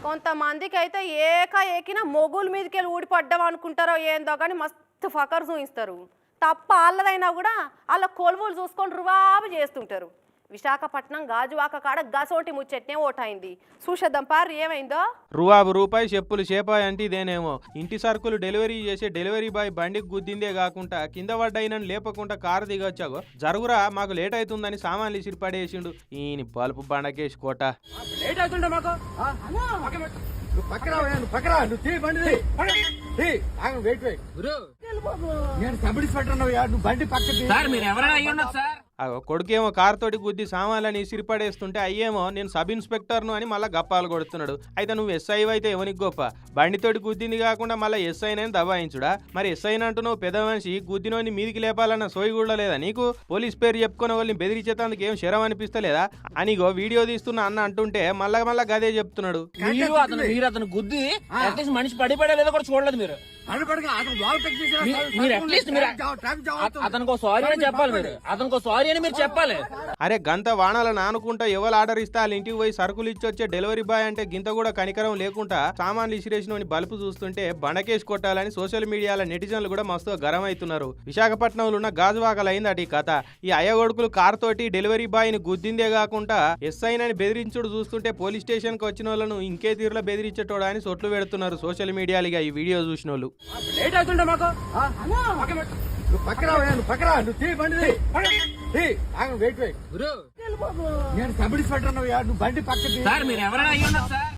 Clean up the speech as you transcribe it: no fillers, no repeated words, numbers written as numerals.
కొంతమందికి అయితే ఏకిన మొగుల మీదకి వెళ్ళి ఊడిపడ్డాం అనుకుంటారో ఏందో కానీ మస్తు ఫకర్ చూపిస్తారు. తప్ప వాళ్ళదైనా కూడా వాళ్ళ కొలువులు చూసుకొని రువాబు చేస్తుంటారు. విశాఖపట్నం గాజువాక కాడ గసోటి ముచ్చట్నే ఓటైంది. చూసేద్దాం పారు ఏమైందో. రూపాయి రూపాయి చెప్పులు చేపాయి అంటే ఇదేనేమో. ఇంటి సరుకులు డెలివరీ చేసే డెలివరీ బాయ్ బండికి గుద్దిందే కాకుండా కింద పడ్డైనని లేపకుండా కారు దిగొచ్చాగో జరుగురా మాకు లేట్ అవుతుందని సామాన్లు ఇసిరి పడేసిండు. ఈయన బల్బు బండకేసి కోట కొడుకేమో కారు తోటి గుద్ది సామాన్లని ఇసిరిపడేస్తుంటే అయ్యేమో నేను సబ్ ఇన్స్పెక్టర్ను అని మళ్ళీ గప్పాలు కొడుతున్నాడు. అయితే నువ్వు ఎస్ఐ అయితే ఎవనికి గొప్ప? బండితోటి గుద్దింది కాకుండా మళ్ళీ ఎస్ఐనని దబాయించుడా? మరి ఎస్ఐని అంటూ నువ్వు పెద్ద మనిషి గుద్దినోని మీదికి లేపాలన్న సోయి కూడా లేదా నీకు? పోలీస్ పేరు చెప్పుకునే వాళ్ళని బెదిరించేందుకు ఏం శరం అనిపిస్తలేదా అనిగో వీడియో తీస్తున్నా అన్న అంటుంటే మళ్ళా గదే చెప్తున్నాడు. అతను గుద్ది మనిషి పడిపడలేదో కూడా చూడలేదు మీరు. అతనికి సారీ అని చెప్పాలి మీరు. అతనికి సారీ అని మీరు చెప్పాలి. అరే గంత వానాల నానుకుంటా ఎవరు ఆర్డర్ ఇస్తే వాళ్ళ ఇంటికి పోయి సరుకులు ఇచ్చి వచ్చే డెలివరీ బాయ్ అంటే గింత కూడా కనికరం లేకుండా సామాన్లు ఇసిరేసిన బలుపు చూస్తుంటే బండకేసి కొట్టాలని సోషల్ మీడియాలో నెటిజన్లు కూడా మస్తు గరం అవుతున్నారు. విశాఖపట్నంలో ఉన్న గాజువాకలైందట ఈ కథ. ఈ అయ్యగొడుకులు కార్ తోటి డెలివరీ బాయ్ ని గుద్దిందే కాకుండా ఎస్ఐనని బెదిరించుడు చూస్తుంటే పోలీస్ స్టేషన్ కి వచ్చిన వాళ్ళను ఇంకే తీరులో బెదిరించేటోడా అని సొట్లు పెడుతున్నారు సోషల్ మీడియాలుగా ఈ వీడియో చూసిన వాళ్ళు. నేను సబ్ ఇన్స్పెక్టర్, నువ్వు బండి పక్కన.